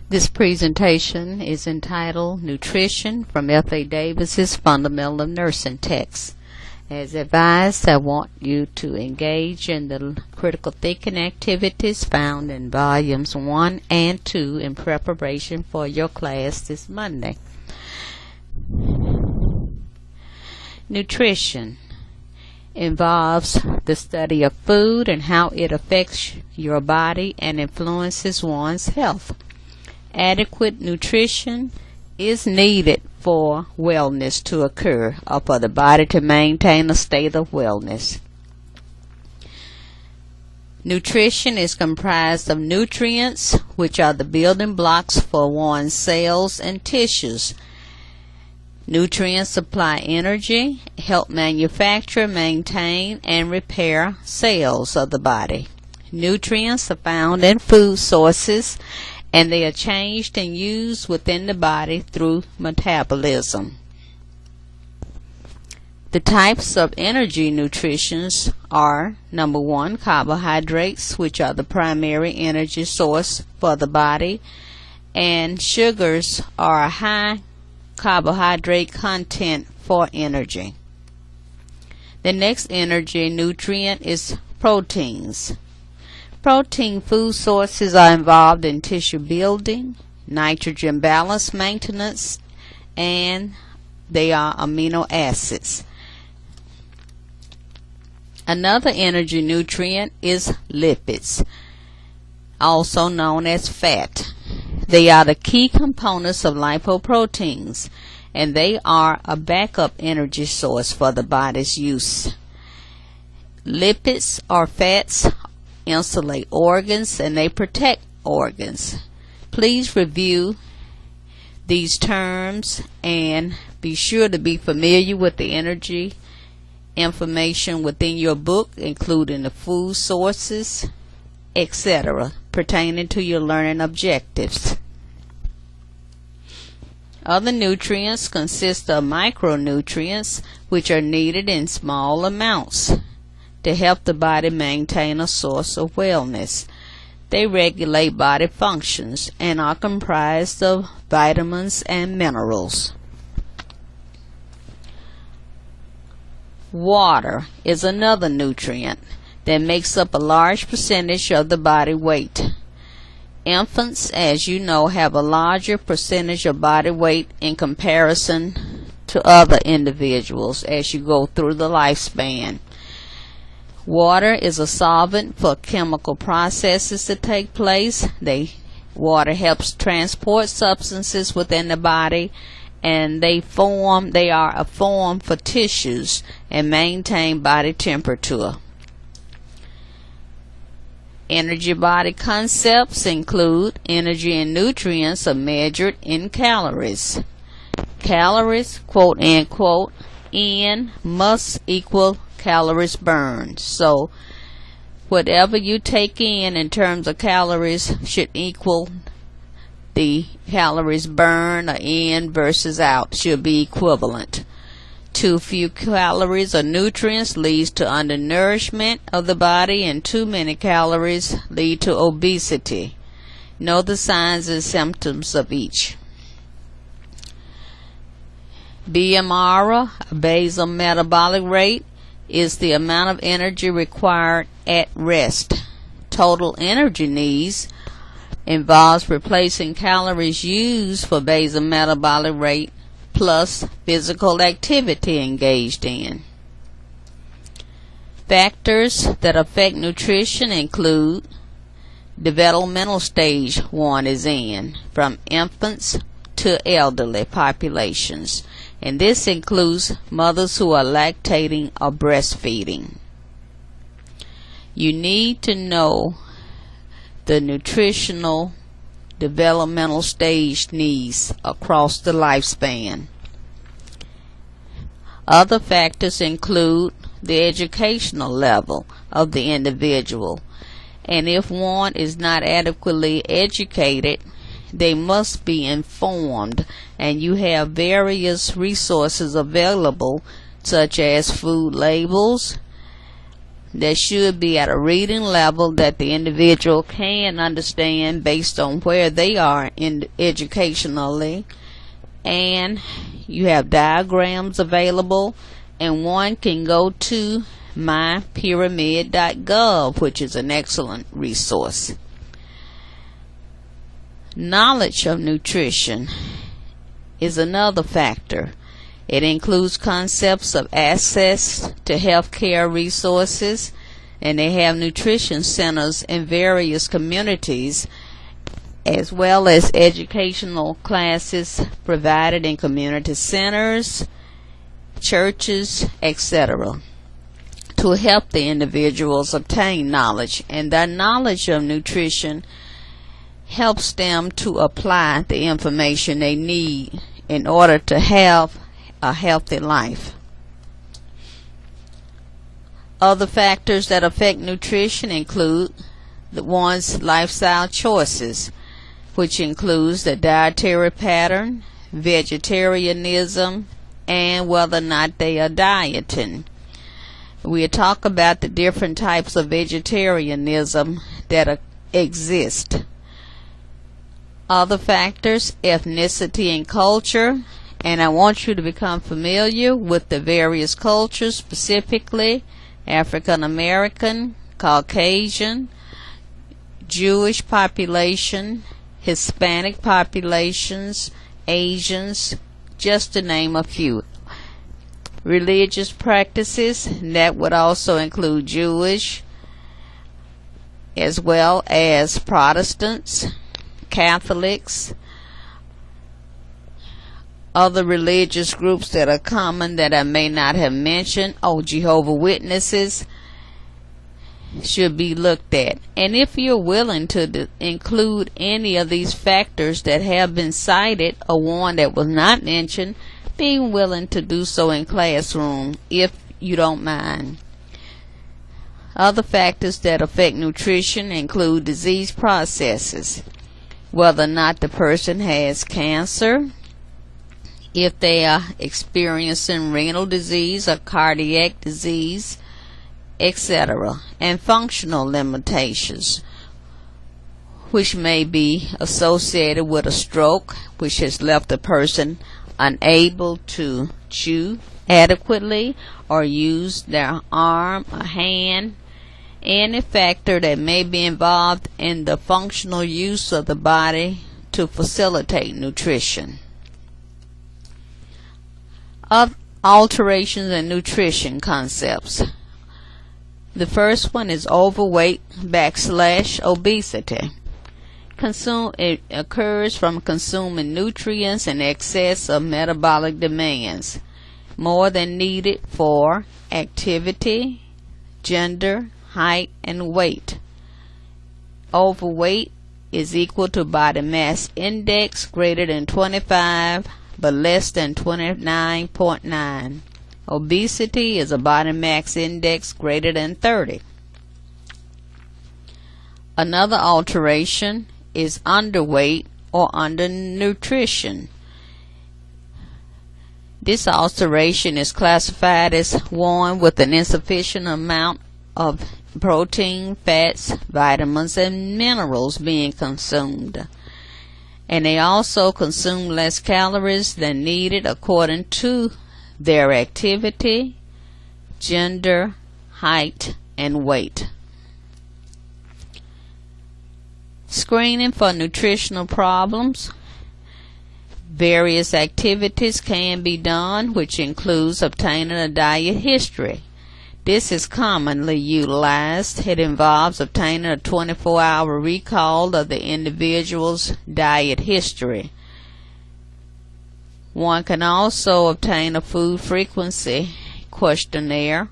This presentation is entitled Nutrition from F.A. Davis's Fundamental Nursing Text. As advised, I want you to engage in the critical thinking activities found in volumes 1 and 2 in preparation for your class this Monday. Nutrition involves the study of food and how it affects your body and influences one's health. Adequate nutrition is needed for wellness to occur or for the body to maintain a state of wellness. Nutrition is comprised of nutrients, which are the building blocks for one's cells and tissues. Nutrients supply energy, help manufacture, maintain, and repair cells of the body. Nutrients are found in food sources, and they are changed and used within the body through metabolism. The types of energy nutritions are, number 1, carbohydrates, which are the primary energy source for the body, and sugars are a high carbohydrate content for energy. The next energy nutrient is proteins. Protein food sources are involved in tissue building, nitrogen balance maintenance, and they are amino acids. Another energy nutrient is lipids, also known as fat. They are the key components of lipoproteins, and they are a backup energy source for the body's use. Lipids or fats insulate organs and they protect organs. Please review these terms and be sure to be familiar with the energy information within your book, including the food sources, etc., pertaining to your learning objectives. Other nutrients consist of micronutrients, which are needed in small amounts to help the body maintain a source of wellness. They regulate body functions and are comprised of vitamins and minerals. Water is another nutrient that makes up a large percentage of the body weight. Infants, as you know, have a larger percentage of body weight in comparison to other individuals as you go through the lifespan. Water is a solvent for chemical processes to take place. Water helps transport substances within the body, and they are a form for tissues and maintain body temperature. Energy body concepts include energy and nutrients are measured in calories. Calories, quote unquote, in must equal calories burned. So whatever you take in terms of calories should equal the calories burned or in versus out, should be equivalent. Too few calories or nutrients leads to undernourishment of the body, and too many calories lead to obesity. Know the signs and symptoms of each. BMR, basal metabolic rate, is the amount of energy required at rest. Total energy needs involves replacing calories used for basal metabolic rate plus physical activity engaged in. Factors that affect nutrition include developmental stage one is in, from infants to elderly populations, and this includes mothers who are lactating or breastfeeding. You need to know the nutritional developmental stage needs across the lifespan. Other factors include the educational level of the individual, and if one is not adequately educated, they must be informed, and you have various resources available such as food labels, that should be at a reading level that the individual can understand based on where they are educationally. And you have diagrams available, and one can go to mypyramid.gov, which is an excellent resource. Knowledge of nutrition is another factor. It includes concepts of access to healthcare resources, and they have nutrition centers in various communities, as well as educational classes provided in community centers, churches, etc., to help the individuals obtain knowledge. And that knowledge of nutrition helps them to apply the information they need in order to have a healthy life. Other factors that affect nutrition include one's lifestyle choices, which includes the dietary pattern, vegetarianism, and whether or not they are dieting. We'll talk about the different types of vegetarianism that exist. Other factors, ethnicity and culture, and I want you to become familiar with the various cultures, specifically African American, Caucasian, Jewish population, Hispanic populations, Asians, just to name a few. Religious practices, that would also include Jewish, as well as Protestants, Catholics, other religious groups that are common that I may not have mentioned. Jehovah's Witnesses should be looked at. And if you're willing to include any of these factors that have been cited or one that was not mentioned, being willing to do so in classroom if you don't mind. Other factors that affect nutrition include disease processes, whether or not the person has cancer, if they are experiencing renal disease or cardiac disease, etc., and functional limitations, which may be associated with a stroke, which has left the person unable to chew adequately or use their arm or hand. Any factor that may be involved in the functional use of the body to facilitate nutrition. Of alterations in nutrition concepts. The first one is overweight / obesity. It occurs from consuming nutrients in excess of metabolic demands, more than needed for activity, gender, height, and weight. Overweight is equal to body mass index greater than 25 but less than 29.9. Obesity is a body mass index greater than 30. Another alteration is underweight or undernutrition. This alteration is classified as one with an insufficient amount of protein, fats, vitamins, and minerals being consumed. And they also consume less calories than needed according to their activity, gender, height, and weight. Screening for nutritional problems. Various activities can be done, which includes obtaining a diet history. This is commonly utilized. It involves obtaining a 24-hour recall of the individual's diet history. One can also obtain a food frequency questionnaire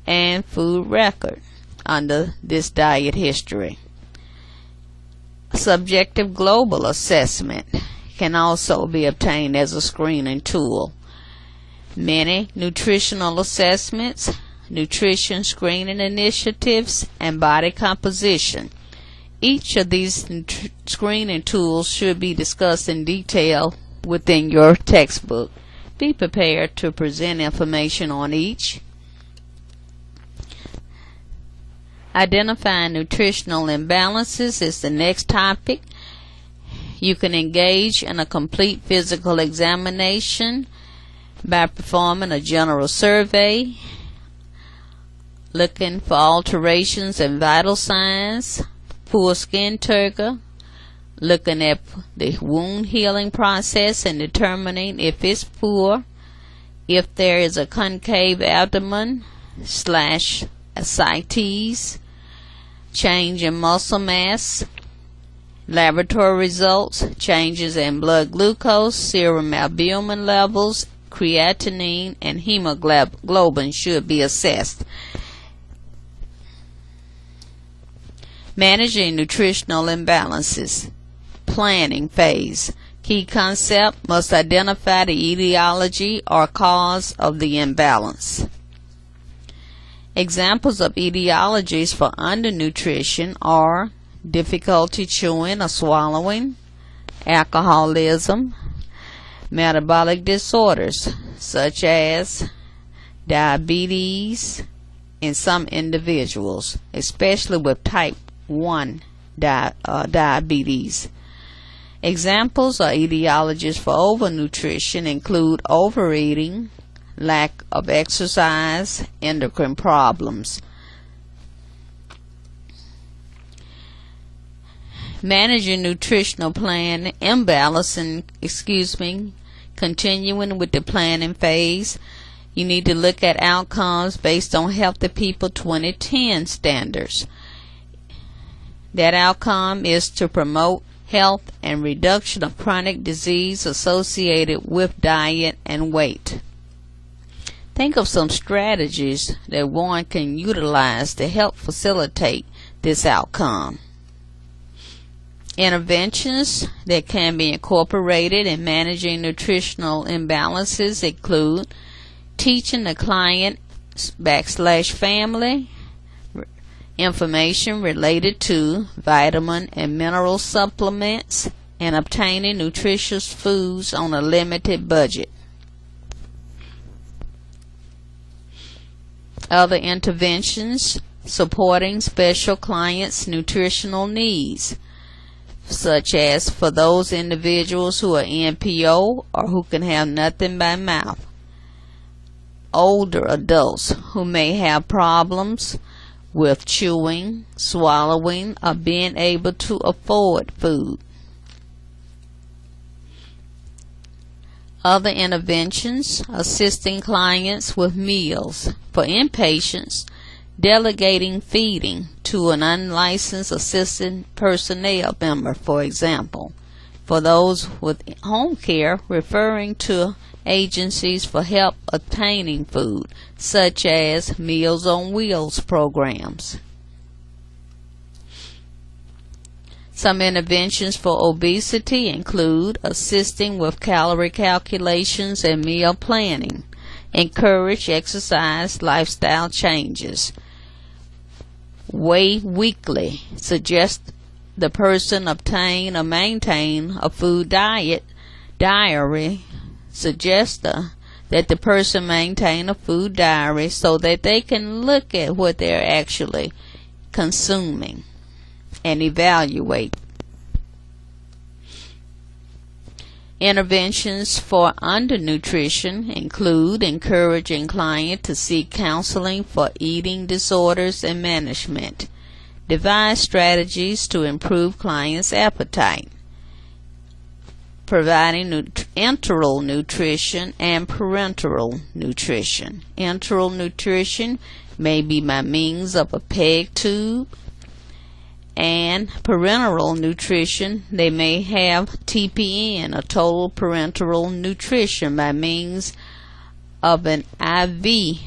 and food record under this diet history. Subjective global assessment can also be obtained as a screening tool. Many nutritional assessments, nutrition screening initiatives, and body composition. Each of these screening tools should be discussed in detail within your textbook. Be prepared to present information on each. Identifying nutritional imbalances is the next topic. You can engage in a complete physical examination by performing a general survey, looking for alterations in vital signs, poor skin turgor, looking at the wound healing process and determining if it's poor, if there is a concave abdomen / ascites, change in muscle mass, laboratory results, changes in blood glucose, serum albumin levels, creatinine, and hemoglobin should be assessed. Managing nutritional imbalances. Planning phase. Key concept: must identify the etiology or cause of the imbalance. Examples of etiologies for undernutrition are difficulty chewing or swallowing, alcoholism, metabolic disorders such as diabetes in some individuals, especially with type 1 diabetes. Examples or etiologies for overnutrition include overeating, lack of exercise, endocrine problems. Managing nutritional plan imbalancing, continuing with the planning phase. You need to look at outcomes based on Healthy People 2010 standards. That outcome is to promote health and reduction of chronic disease associated with diet and weight. Think of some strategies that one can utilize to help facilitate this outcome. Interventions that can be incorporated in managing nutritional imbalances include teaching the client / family information related to vitamin and mineral supplements and obtaining nutritious foods on a limited budget. Other interventions supporting special clients' nutritional needs, such as for those individuals who are NPO or who can have nothing by mouth, older adults who may have problems with chewing, swallowing, or being able to afford food. Other interventions assisting clients with meals. For inpatients, delegating feeding to an unlicensed assistant personnel member, for example. For those with home care, referring to agencies for help obtaining food, such as Meals on Wheels programs. Some interventions for obesity include assisting with calorie calculations and meal planning, encourage exercise lifestyle changes, weigh weekly, suggest the person obtain or maintain a food diary, suggest that the person maintain a food diary so that they can look at what they're actually consuming and evaluate. Interventions for undernutrition include encouraging client to seek counseling for eating disorders and management, devise strategies to improve clients' appetite, providing enteral nutrition and parenteral nutrition. Enteral nutrition may be by means of a PEG tube, and parenteral nutrition, they may have TPN, a total parenteral nutrition, by means of an IV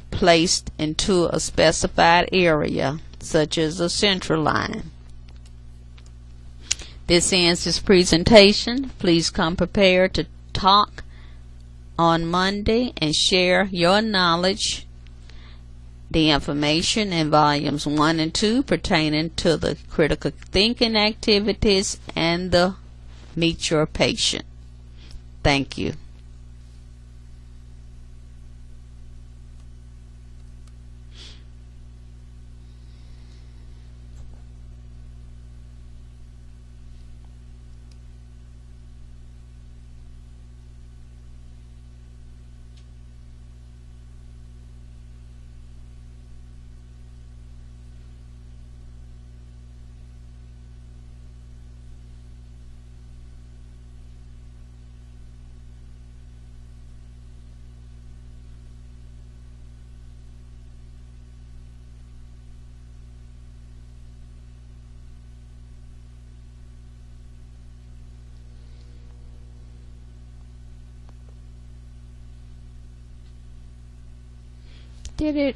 placed into a specified area, such as a central line. This ends this presentation. Please come prepared to talk on Monday and share your knowledge, the information in volumes 1 and 2 pertaining to the critical thinking activities and the Meet Your Patient. Thank you. did it.